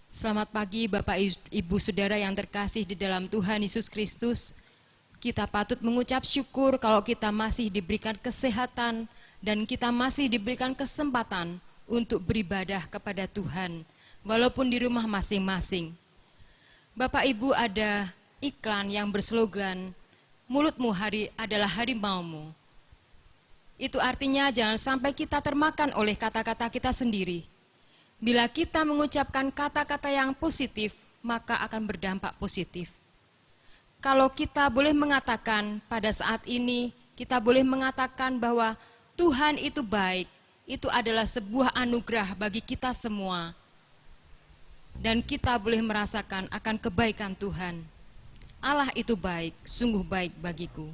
Selamat pagi Bapak Ibu Saudara yang terkasih di dalam Tuhan Yesus Kristus. Kita patut mengucap syukur kalau kita masih diberikan kesehatan dan kita masih diberikan kesempatan untuk beribadah kepada Tuhan, walaupun di rumah masing-masing. Bapak Ibu, ada iklan yang berslogan, mulutmu adalah harimaumu. Itu artinya jangan sampai kita termakan oleh kata-kata kita sendiri. Bila kita mengucapkan kata-kata yang positif, maka akan berdampak positif. Kalau kita boleh mengatakan pada saat ini, kita boleh mengatakan bahwa Tuhan itu baik, itu adalah sebuah anugerah bagi kita semua. Dan kita boleh merasakan akan kebaikan Tuhan. Allah itu baik, sungguh baik bagiku.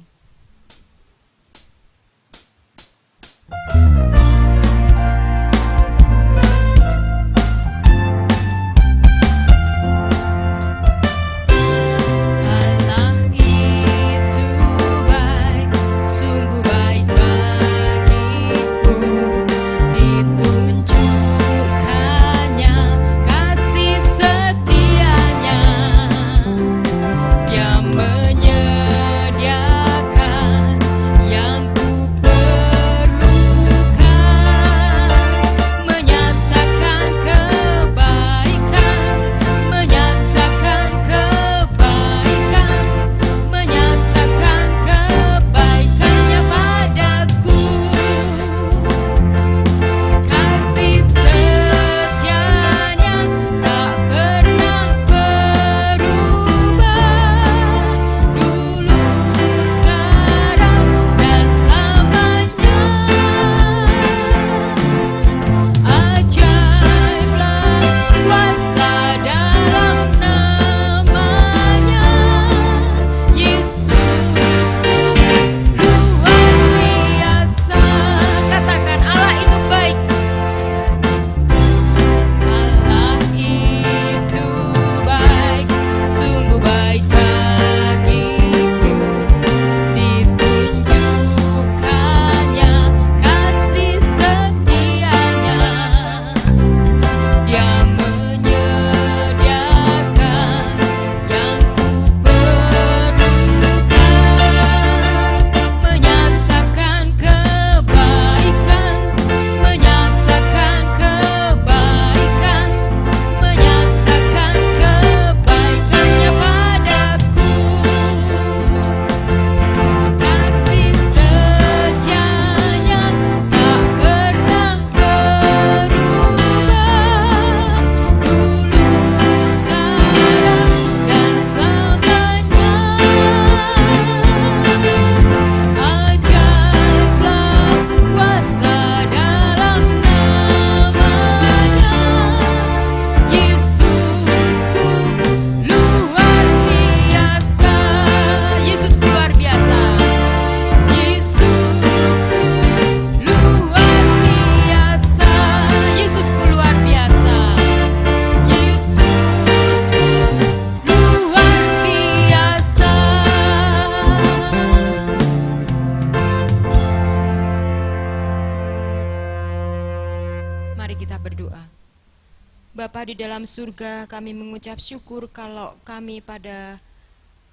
Bapa di dalam surga, kami mengucap syukur kalau kami pada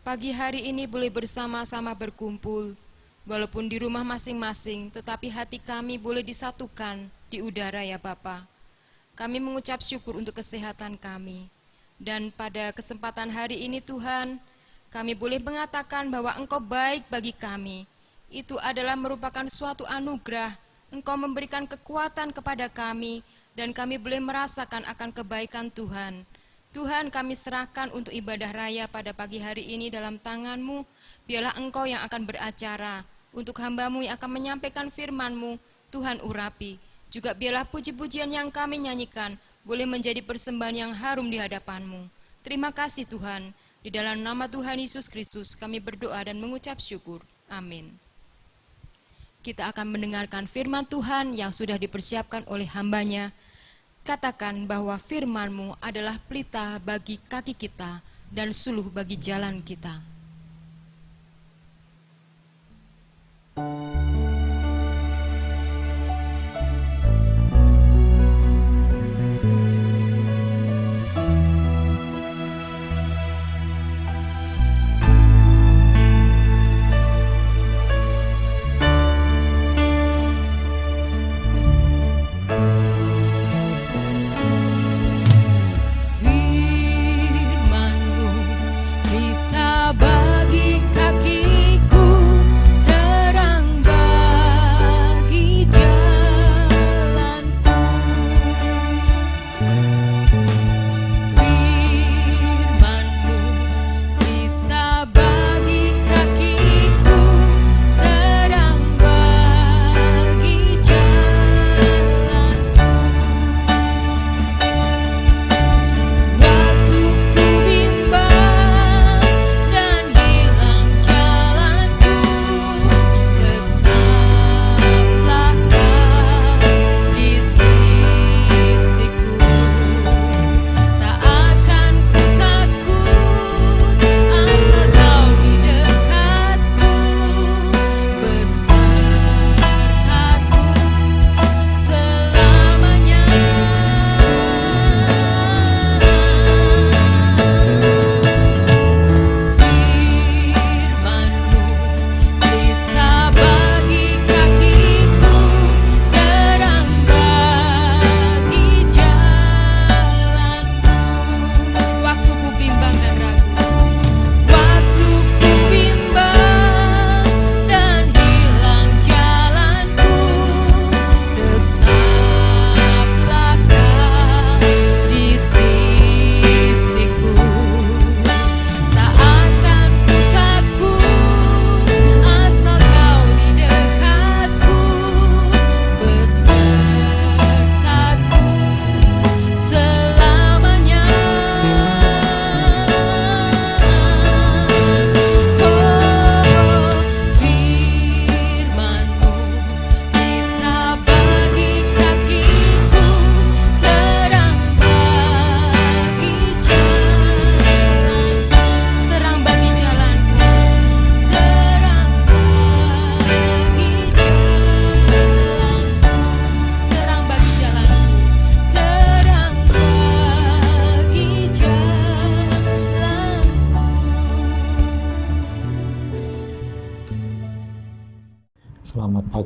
pagi hari ini boleh bersama-sama berkumpul, walaupun di rumah masing-masing, tetapi hati kami boleh disatukan di udara ya Bapa. Kami mengucap syukur untuk kesehatan kami. Dan pada kesempatan hari ini Tuhan, kami boleh mengatakan bahwa Engkau baik bagi kami. Itu adalah merupakan suatu anugerah. Engkau memberikan kekuatan kepada kami, dan kami boleh merasakan akan kebaikan Tuhan. Tuhan, kami serahkan untuk ibadah raya pada pagi hari ini dalam tangan-Mu. Biarlah Engkau yang akan beracara, untuk hamba-Mu yang akan menyampaikan firman-Mu, Tuhan urapi. Juga biarlah puji-pujian yang kami nyanyikan boleh menjadi persembahan yang harum di hadapan-Mu. Terima kasih Tuhan, di dalam nama Tuhan Yesus Kristus kami berdoa dan mengucap syukur. Amin. Kita akan mendengarkan firman Tuhan yang sudah dipersiapkan oleh hamba-Nya. Katakan bahwa firman-Mu adalah pelita bagi kaki kita dan suluh bagi jalan kita.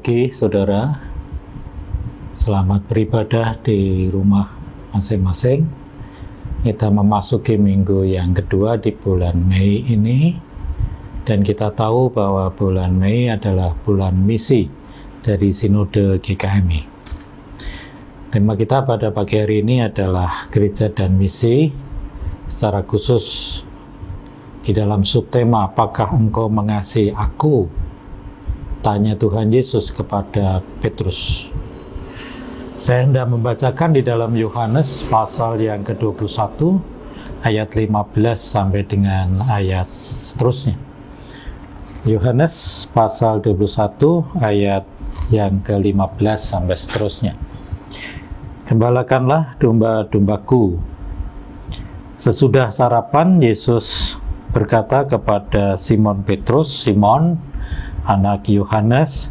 pagi, saudara. Selamat beribadah di rumah masing-masing. Kita memasuki minggu yang kedua di bulan Mei ini, dan kita tahu bahwa bulan Mei adalah bulan misi dari Sinode GKMI. Tema kita pada pagi hari ini adalah Gereja dan Misi, secara khusus di dalam subtema apakah engkau mengasihi aku? Tanya Tuhan Yesus kepada Petrus. Saya hendak membacakan di dalam Yohanes pasal yang ke-21 ayat 15 sampai dengan ayat seterusnya. Yohanes pasal 21 ayat yang ke-15 sampai seterusnya. Gembalakanlah domba-dombaku. Sesudah sarapan, Yesus berkata kepada Simon Petrus, "Simon, anak Yohanes,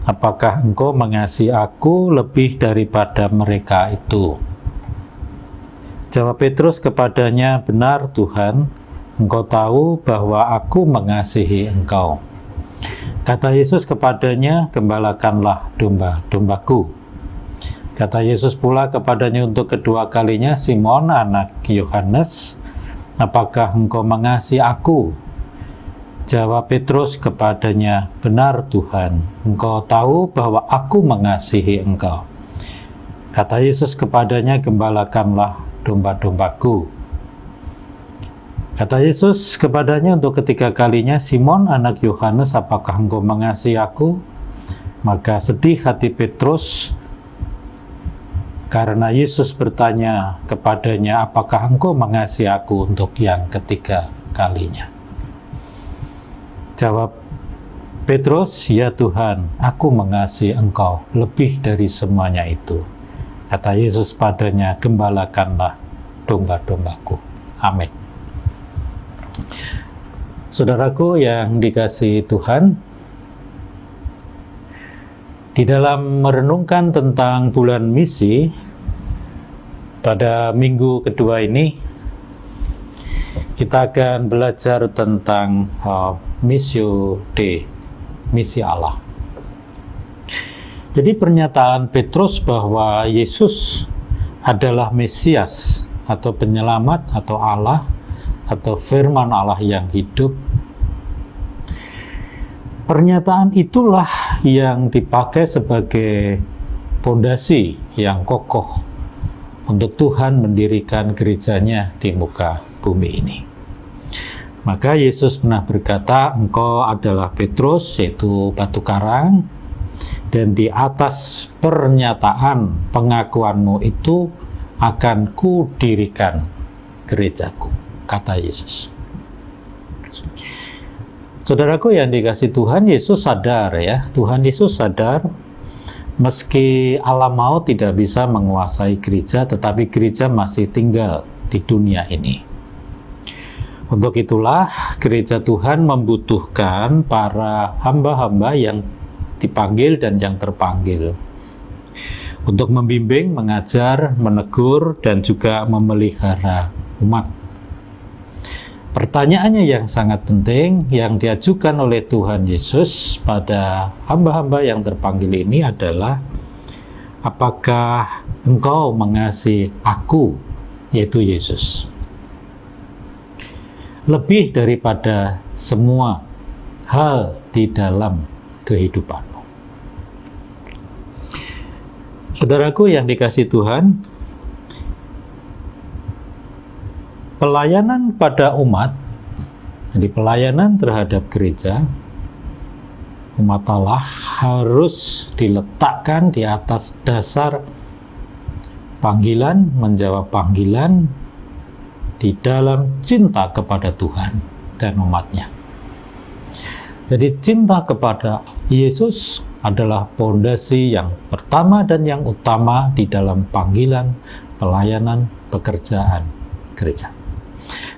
apakah engkau mengasihi aku lebih daripada mereka itu?" Jawab Petrus kepadanya, "Benar Tuhan, engkau tahu bahwa aku mengasihi engkau." Kata Yesus kepadanya, "Gembalakanlah domba-dombaku." Kata Yesus pula kepadanya untuk kedua kalinya, "Simon, anak Yohanes, apakah engkau mengasihi aku?" Jawab Petrus kepadanya, "Benar Tuhan, engkau tahu bahwa aku mengasihi engkau." Kata Yesus kepadanya, "Gembalakanlah domba-dombaku." Kata Yesus kepadanya untuk ketiga kalinya, "Simon, anak Yohanes, apakah engkau mengasihi aku?" Maka sedih hati Petrus karena Yesus bertanya kepadanya, "Apakah engkau mengasihi aku?" untuk yang ketiga kalinya. Jawab Petrus, "Ya Tuhan, aku mengasihi engkau lebih dari semuanya itu." Kata Yesus padanya, "Gembalakanlah domba-dombaku." Amin. Saudaraku yang dikasihi Tuhan, di dalam merenungkan tentang bulan misi, pada minggu kedua ini, kita akan belajar tentang Missio Dei, misi Allah. Jadi pernyataan Petrus bahwa Yesus adalah Mesias atau penyelamat atau Allah atau firman Allah yang hidup, pernyataan itulah yang dipakai sebagai fondasi yang kokoh untuk Tuhan mendirikan gerejanya di muka bumi ini. Maka Yesus pernah berkata, "Engkau adalah Petrus," yaitu batu karang, "dan di atas pernyataan pengakuanmu itu akan kudirikan gerejaku," kata Yesus. Saudaraku yang dikasihi Tuhan, Yesus sadar ya, Tuhan Yesus sadar meski Allah maut tidak bisa menguasai gereja, tetapi gereja masih tinggal di dunia ini. Untuk itulah gereja Tuhan membutuhkan para hamba-hamba yang dipanggil dan yang terpanggil untuk membimbing, mengajar, menegur, dan juga memelihara umat. Pertanyaannya yang sangat penting yang diajukan oleh Tuhan Yesus pada hamba-hamba yang terpanggil ini adalah, apakah engkau mengasihi aku, yaitu Yesus, lebih daripada semua hal di dalam kehidupanmu? Saudaraku yang dikasihi Tuhan, pelayanan pada umat, jadi pelayanan terhadap gereja, umat Allah harus diletakkan di atas dasar panggilan, menjawab panggilan di dalam cinta kepada Tuhan dan umatnya. Jadi cinta kepada Yesus adalah fondasi yang pertama dan yang utama di dalam panggilan, pelayanan, pekerjaan gereja.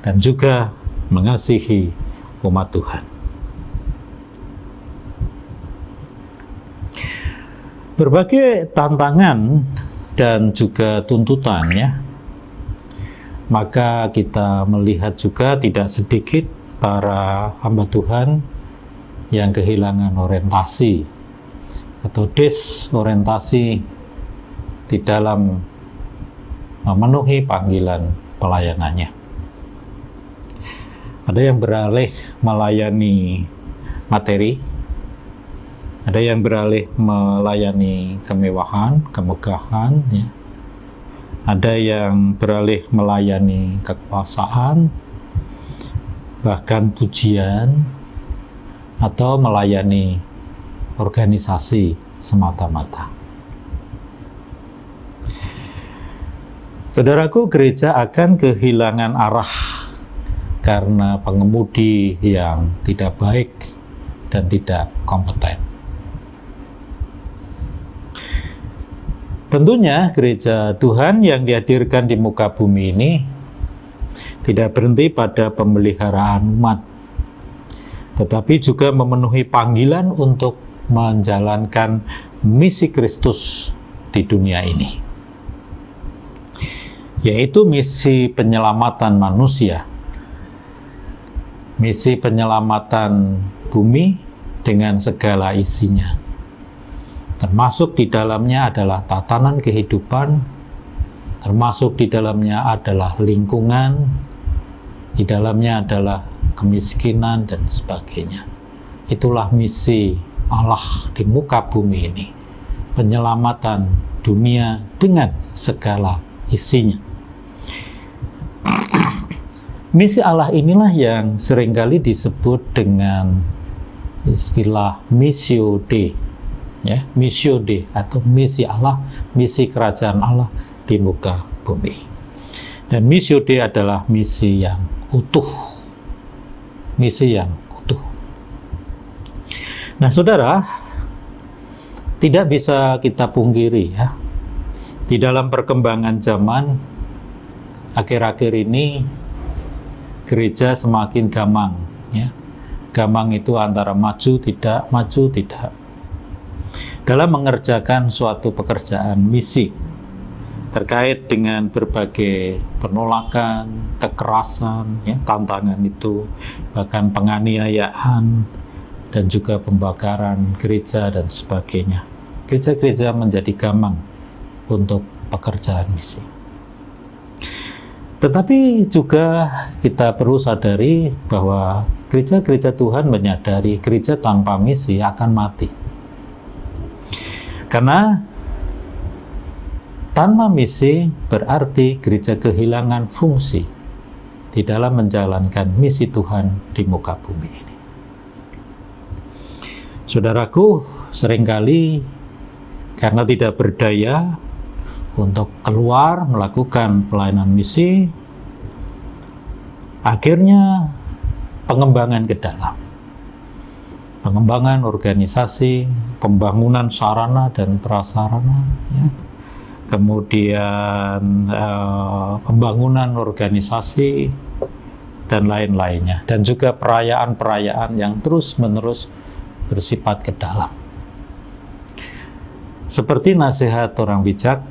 Dan juga mengasihi umat Tuhan. Berbagai tantangan dan juga tuntutan ya, maka kita melihat juga tidak sedikit para hamba Tuhan yang kehilangan orientasi atau disorientasi di dalam memenuhi panggilan pelayanannya. Ada yang beralih melayani materi, ada yang beralih melayani kemewahan, kemegahan, ya. Ada yang beralih melayani kekuasaan, bahkan pujian, atau melayani organisasi semata-mata. Saudaraku, gereja akan kehilangan arah karena pengemudi yang tidak baik dan tidak kompeten. Tentunya gereja Tuhan yang dihadirkan di muka bumi ini tidak berhenti pada pemeliharaan umat, tetapi juga memenuhi panggilan untuk menjalankan misi Kristus di dunia ini, yaitu misi penyelamatan manusia, misi penyelamatan bumi dengan segala isinya. Termasuk di dalamnya adalah tatanan kehidupan, termasuk di dalamnya adalah lingkungan, di dalamnya adalah kemiskinan dan sebagainya. Itulah misi Allah di muka bumi ini, penyelamatan dunia dengan segala isinya. Misi Allah inilah yang seringkali disebut dengan istilah missio Dei, ya, missio Dei atau misi Allah, misi kerajaan Allah di muka bumi. Dan missio Dei adalah misi yang utuh, misi yang utuh. Nah, saudara, tidak bisa kita pungkiri, ya, di dalam perkembangan zaman akhir-akhir ini gereja semakin gamang, ya. Gamang itu antara maju tidak, maju tidak, dalam mengerjakan suatu pekerjaan misi terkait dengan berbagai penolakan, kekerasan, ya, tantangan itu, bahkan penganiayaan dan juga pembakaran gereja dan sebagainya. Gereja-gereja menjadi gamang untuk pekerjaan misi. Tetapi juga kita perlu sadari bahwa gereja-gereja Tuhan menyadari gereja tanpa misi akan mati. Karena tanpa misi berarti gereja kehilangan fungsi di dalam menjalankan misi Tuhan di muka bumi ini. Saudaraku, seringkali karena tidak berdaya untuk keluar melakukan pelayanan misi, akhirnya pengembangan ke dalam, pengembangan organisasi, pembangunan sarana dan prasarana, ya. Kemudian pembangunan organisasi dan lain-lainnya, dan juga perayaan-perayaan yang terus-menerus bersifat ke dalam. Seperti nasihat orang bijak,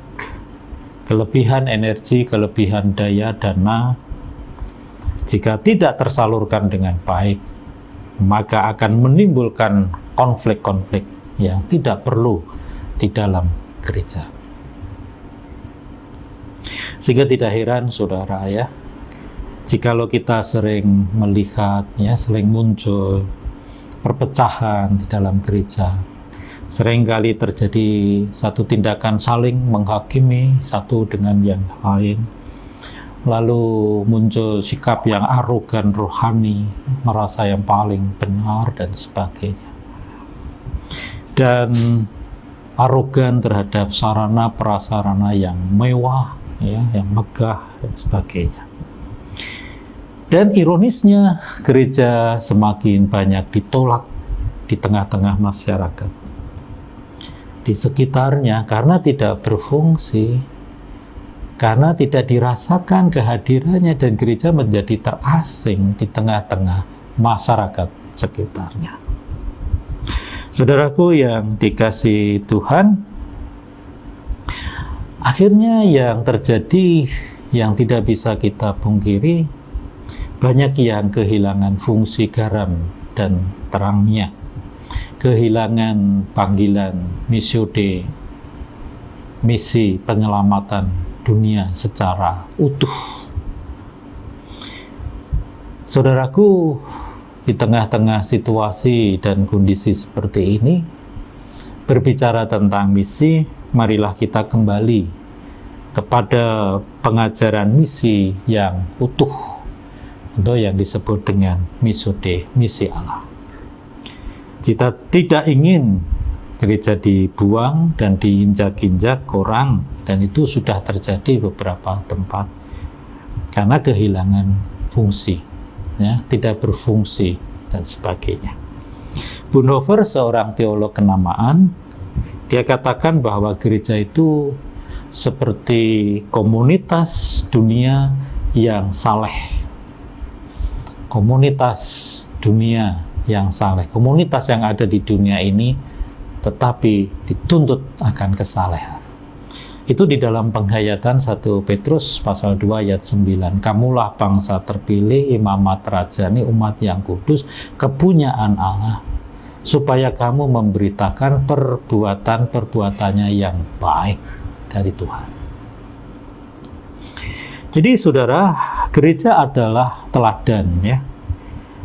kelebihan energi, kelebihan daya, dana, jika tidak tersalurkan dengan baik, maka akan menimbulkan konflik-konflik yang tidak perlu di dalam gereja. Sehingga tidak heran, saudara, ya, jikalau kita sering melihat, ya, sering muncul perpecahan di dalam gereja. Seringkali terjadi satu tindakan saling menghakimi satu dengan yang lain. Lalu muncul sikap yang arogan rohani, merasa yang paling benar dan sebagainya. Dan arogan terhadap sarana prasarana yang mewah, ya, yang megah dan sebagainya. Dan ironisnya, gereja semakin banyak ditolak di tengah-tengah masyarakat, di sekitarnya, karena tidak berfungsi, karena tidak dirasakan kehadirannya, dan gereja menjadi terasing di tengah-tengah masyarakat sekitarnya. Saudaraku yang dikasihi Tuhan, akhirnya yang terjadi yang tidak bisa kita pungkiri, banyak yang kehilangan fungsi garam dan terangnya kehilangan panggilan Missio Dei, misi penyelamatan dunia secara utuh. Saudaraku, di tengah-tengah situasi dan kondisi seperti ini, berbicara tentang misi, marilah kita kembali kepada pengajaran misi yang utuh, atau yang disebut dengan Missio Dei, misi Allah. Kita tidak ingin gereja dibuang dan diinjak-injak orang, dan itu sudah terjadi beberapa tempat karena kehilangan fungsi, ya, tidak berfungsi dan sebagainya. Bonhoeffer, seorang teolog kenamaan, dia katakan bahwa gereja itu seperti komunitas dunia yang saleh. Komunitas dunia yang saleh, komunitas yang ada di dunia ini tetapi dituntut akan kesalehan. Itu di dalam penghayatan 1 Petrus pasal 2 ayat 9. Kamulah bangsa terpilih, imamat rajani, umat yang kudus, kepunyaan Allah, supaya kamu memberitakan perbuatan-perbuatannya yang baik dari Tuhan. Jadi saudara, gereja adalah teladan, ya,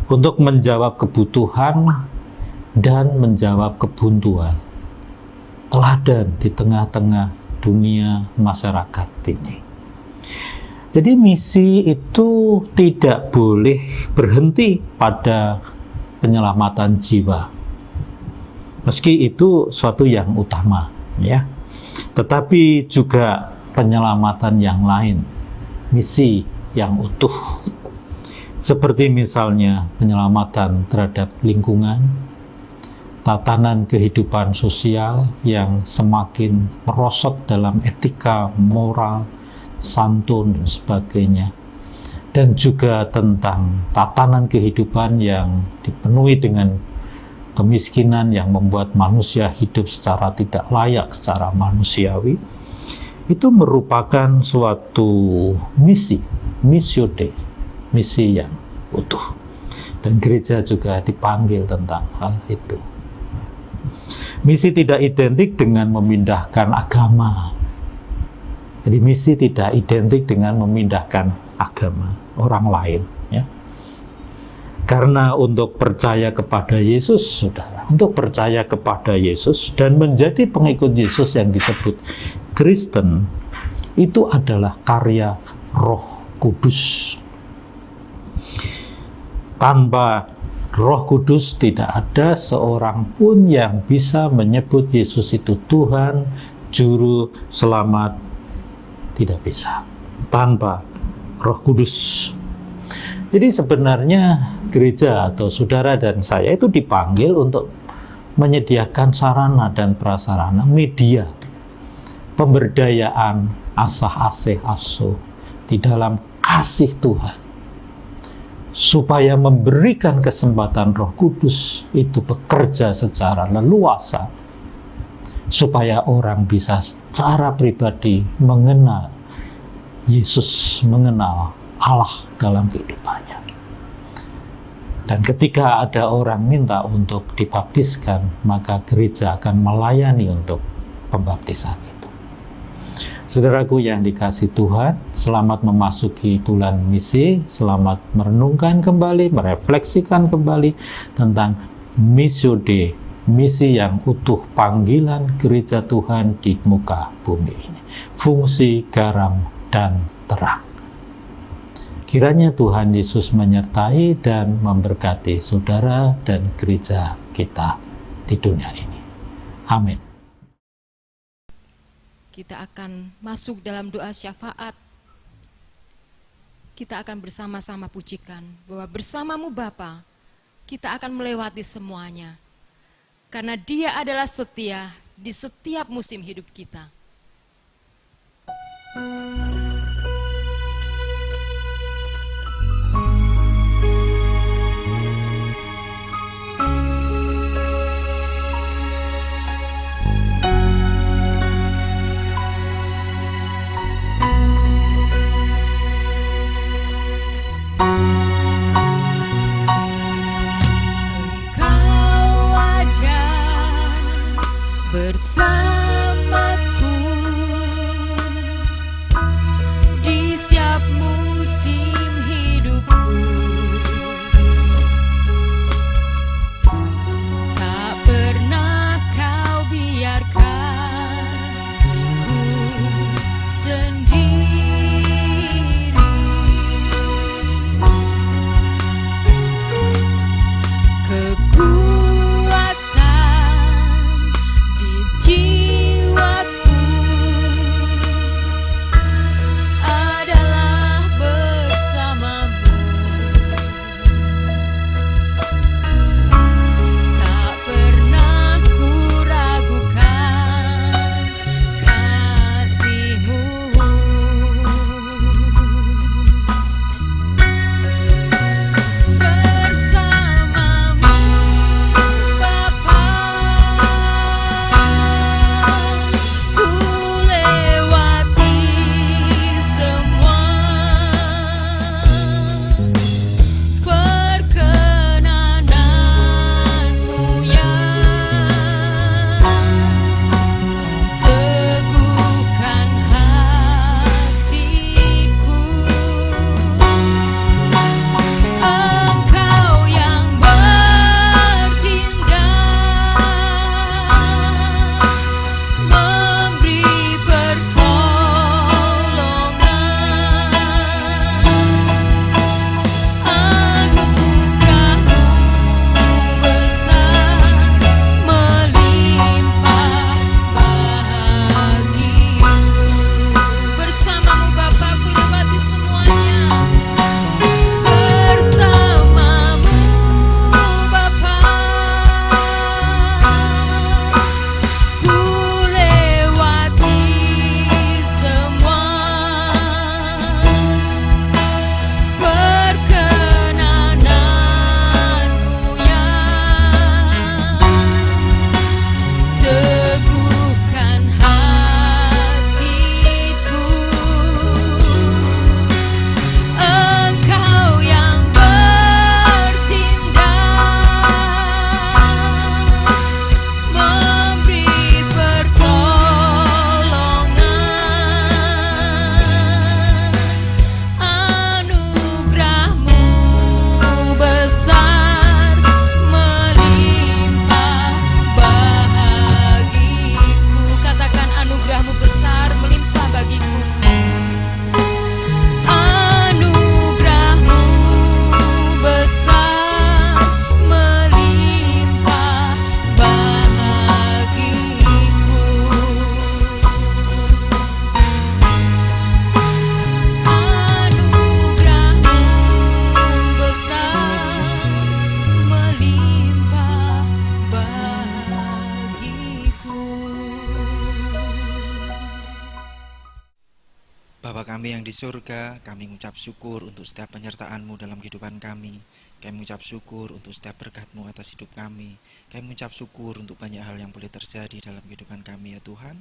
untuk menjawab kebutuhan dan menjawab kebuntuan. Teladan di tengah-tengah dunia masyarakat ini. Jadi misi itu tidak boleh berhenti pada penyelamatan jiwa, meski itu suatu yang utama, ya, tetapi juga penyelamatan yang lain, misi yang utuh, seperti misalnya penyelamatan terhadap lingkungan, tatanan kehidupan sosial yang semakin merosot dalam etika, moral, santun, dan sebagainya, dan juga tentang tatanan kehidupan yang dipenuhi dengan kemiskinan yang membuat manusia hidup secara tidak layak, secara manusiawi. Itu merupakan suatu misi, Missio Dei, misi yang utuh. Dan gereja juga dipanggil tentang hal itu. Misi tidak identik dengan memindahkan agama. Jadi misi tidak identik dengan memindahkan agama orang lain, ya. Karena untuk percaya kepada Yesus, saudara, untuk percaya kepada Yesus dan menjadi pengikut Yesus yang disebut Kristen, itu adalah karya Roh Kudus. Tanpa Roh Kudus tidak ada seorang pun yang bisa menyebut Yesus itu Tuhan, Juru Selamat. Tidak bisa tanpa Roh Kudus. Jadi sebenarnya gereja atau saudara dan saya itu dipanggil untuk menyediakan sarana dan prasarana, media, pemberdayaan, asah-asih asuh di dalam kasih Tuhan, supaya memberikan kesempatan Roh Kudus itu bekerja secara leluasa, supaya orang bisa secara pribadi mengenal Yesus, mengenal Allah dalam kehidupannya. Dan ketika ada orang minta untuk dibaptiskan, maka gereja akan melayani untuk pembaptisan itu. Saudaraku yang dikasihi Tuhan, selamat memasuki bulan misi, selamat merenungkan kembali, merefleksikan kembali tentang Missio Dei, misi yang utuh, panggilan gereja Tuhan di muka bumi ini. Fungsi garam dan terang. Kiranya Tuhan Yesus menyertai dan memberkati saudara dan gereja kita di dunia ini. Amin. Kita akan masuk dalam doa syafaat. Kita akan bersama-sama pujikan bahwa bersamamu Bapa, kita akan melewati semuanya. Karena Dia adalah setia di setiap musim hidup kita. Kau ada sendiri. Kekuatan di jiwaku adalah bersamamu. Tak pernah ku ragukan kasih-Mu. Bersamamu Bapa, ku lewati semua perkenanan-Mu yang teguhkan hatiku. Engkau yang bertindak, memberi pertolongan. Anugerah-Mu besar melimpah bagiku. Bersamamu Bapa, ku lewati semuanya. Bersamamu Bapa, ku lewati semua perkenanan-Mu yang teguhkan hatiku. Engkau yang bertindak, memberi pertolongan. Anugerah-Mu besar melimpah bagiku. Katakan, anugerah-Mu besar melimpah bagiku. Anugerah-Mu besar melimpah bagiku. Anugerah-Mu besar melimpah bagiku. Bapa kami yang di surga, kami mengucap syukur untuk setiap penyertaan-Mu dalam kehidupan kami. Kami mengucap syukur untuk setiap berkat-Mu atas hidup kami. Kami mengucap syukur untuk banyak hal yang boleh terjadi dalam kehidupan kami ya Tuhan.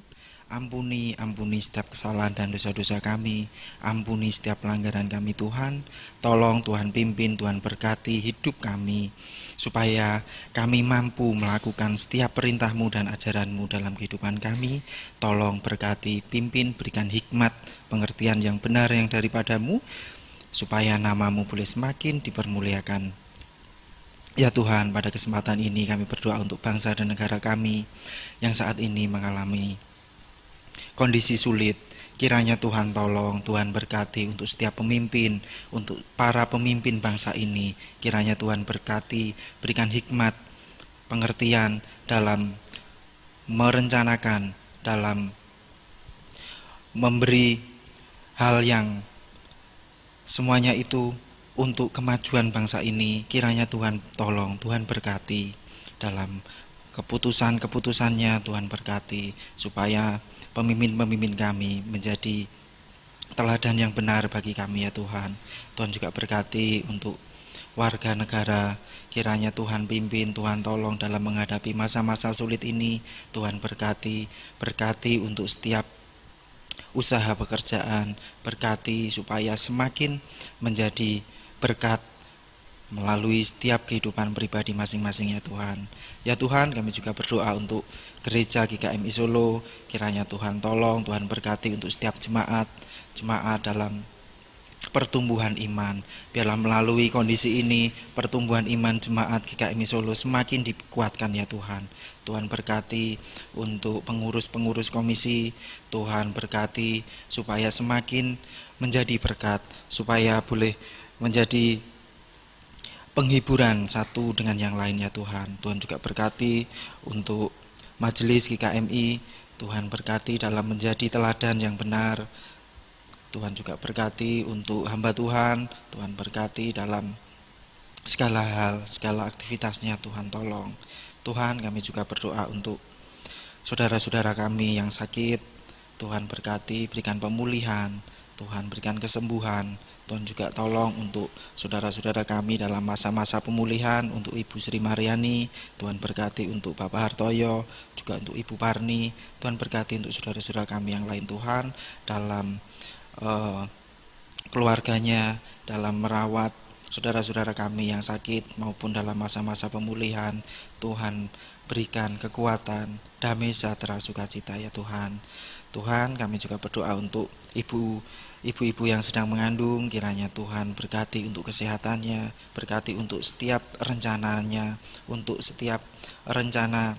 Ampuni setiap kesalahan dan dosa-dosa kami. Ampuni setiap pelanggaran kami Tuhan. Tolong Tuhan pimpin, Tuhan berkati hidup kami, supaya kami mampu melakukan setiap perintah-Mu dan ajaran-Mu dalam kehidupan kami. Tolong berkati, pimpin, berikan hikmat, pengertian yang benar yang daripada-Mu, supaya nama-Mu boleh semakin dipermuliakan. Ya Tuhan, pada kesempatan ini kami berdoa untuk bangsa dan negara kami yang saat ini mengalami kondisi sulit. Kiranya Tuhan tolong, Tuhan berkati untuk setiap pemimpin, untuk para pemimpin bangsa ini. Kiranya Tuhan berkati, berikan hikmat, pengertian dalam merencanakan, dalam memberi hal yang semuanya itu untuk kemajuan bangsa ini. Kiranya Tuhan tolong, Tuhan berkati dalam keputusan-keputusannya. Tuhan berkati supaya pemimpin-pemimpin kami menjadi teladan yang benar bagi kami ya Tuhan. Tuhan juga berkati untuk warga negara. Kiranya Tuhan pimpin, Tuhan tolong dalam menghadapi masa-masa sulit ini. Tuhan berkati untuk setiap usaha pekerjaan, berkati supaya semakin menjadi berkat melalui setiap kehidupan pribadi masing-masing ya Tuhan. Ya Tuhan, kami juga berdoa untuk gereja GKMI Solo. Kiranya Tuhan tolong, Tuhan berkati untuk setiap jemaat dalam pertumbuhan iman. Biarlah melalui kondisi ini, pertumbuhan iman jemaat GKMI Solo semakin dikuatkan ya Tuhan. Tuhan berkati untuk pengurus-pengurus komisi, Tuhan berkati supaya semakin menjadi berkat, supaya boleh menjadi penghiburan satu dengan yang lain ya Tuhan. Tuhan juga berkati untuk majelis GKMI, Tuhan berkati dalam menjadi teladan yang benar. Tuhan juga berkati untuk hamba Tuhan, Tuhan berkati dalam segala hal, segala aktivitasnya. Tuhan tolong. Tuhan, kami juga berdoa untuk saudara-saudara kami yang sakit. Tuhan berkati, berikan pemulihan, Tuhan berikan kesembuhan. Tuhan juga tolong untuk saudara-saudara kami dalam masa-masa pemulihan, untuk Ibu Sri Mariani, Tuhan berkati untuk Bapak Hartoyo, juga untuk Ibu Parni. Tuhan berkati untuk saudara-saudara kami yang lain Tuhan, dalam keluarganya, dalam merawat saudara-saudara kami yang sakit maupun dalam masa-masa pemulihan. Tuhan berikan kekuatan, damai sejahtera, sukacita ya Tuhan. Tuhan, kami juga berdoa untuk ibu-ibu yang sedang mengandung, kiranya Tuhan berkati untuk kesehatannya, berkati untuk setiap rencananya, untuk setiap rencana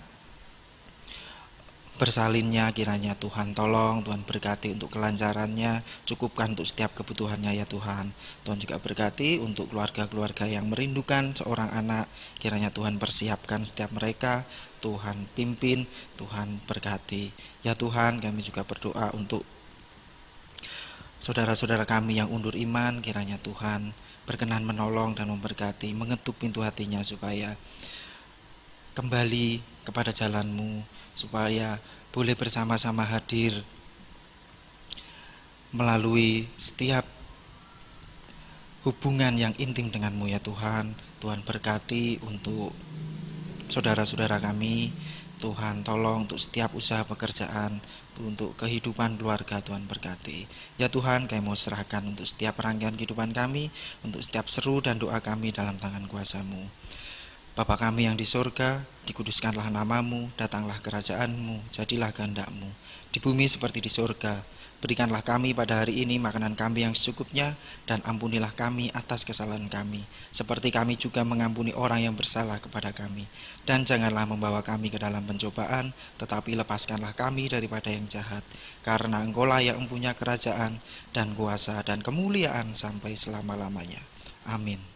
bersalinnya, kiranya Tuhan tolong, Tuhan berkati untuk kelancarannya, cukupkan untuk setiap kebutuhannya ya Tuhan. Tuhan juga berkati untuk keluarga-keluarga yang merindukan seorang anak, kiranya Tuhan persiapkan setiap mereka, Tuhan pimpin, Tuhan berkati. Ya Tuhan, kami juga berdoa untuk saudara-saudara kami yang undur iman, kiranya Tuhan berkenan menolong dan memberkati, mengetuk pintu hatinya supaya kembali kepada jalan-Mu, supaya boleh bersama-sama hadir melalui setiap hubungan yang intim dengan-Mu ya Tuhan. Tuhan berkati untuk saudara-saudara kami, Tuhan tolong untuk setiap usaha pekerjaan, untuk kehidupan keluarga, Tuhan berkati. Ya Tuhan, kami mau serahkan untuk setiap rangkaian kehidupan kami, untuk setiap seru dan doa kami dalam tangan kuasa-Mu. Bapa kami yang di surga, dikuduskanlah nama-Mu, datanglah kerajaan-Mu, jadilah kehendak-Mu, di bumi seperti di surga. Berikanlah kami pada hari ini makanan kami yang secukupnya, dan ampunilah kami atas kesalahan kami, seperti kami juga mengampuni orang yang bersalah kepada kami. Dan janganlah membawa kami ke dalam pencobaan, tetapi lepaskanlah kami daripada yang jahat. Karena Engkau-lah yang mempunyai kerajaan, dan kuasa, dan kemuliaan sampai selama-lamanya. Amin.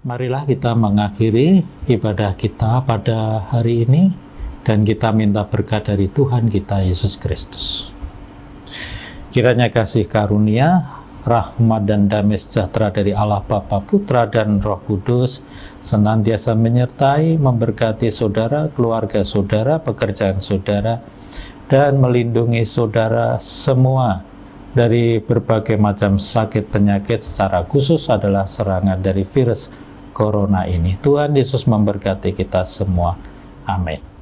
Marilah kita mengakhiri ibadah kita pada hari ini dan kita minta berkat dari Tuhan kita Yesus Kristus. Kiranya kasih karunia, rahmat dan damai sejahtera dari Allah Bapa, Putra, dan Roh Kudus senantiasa menyertai, memberkati saudara, keluarga saudara, pekerjaan saudara, dan melindungi saudara semua dari berbagai macam sakit penyakit, secara khusus adalah serangan dari virus corona ini. Tuhan Yesus memberkati kita semua. Amin.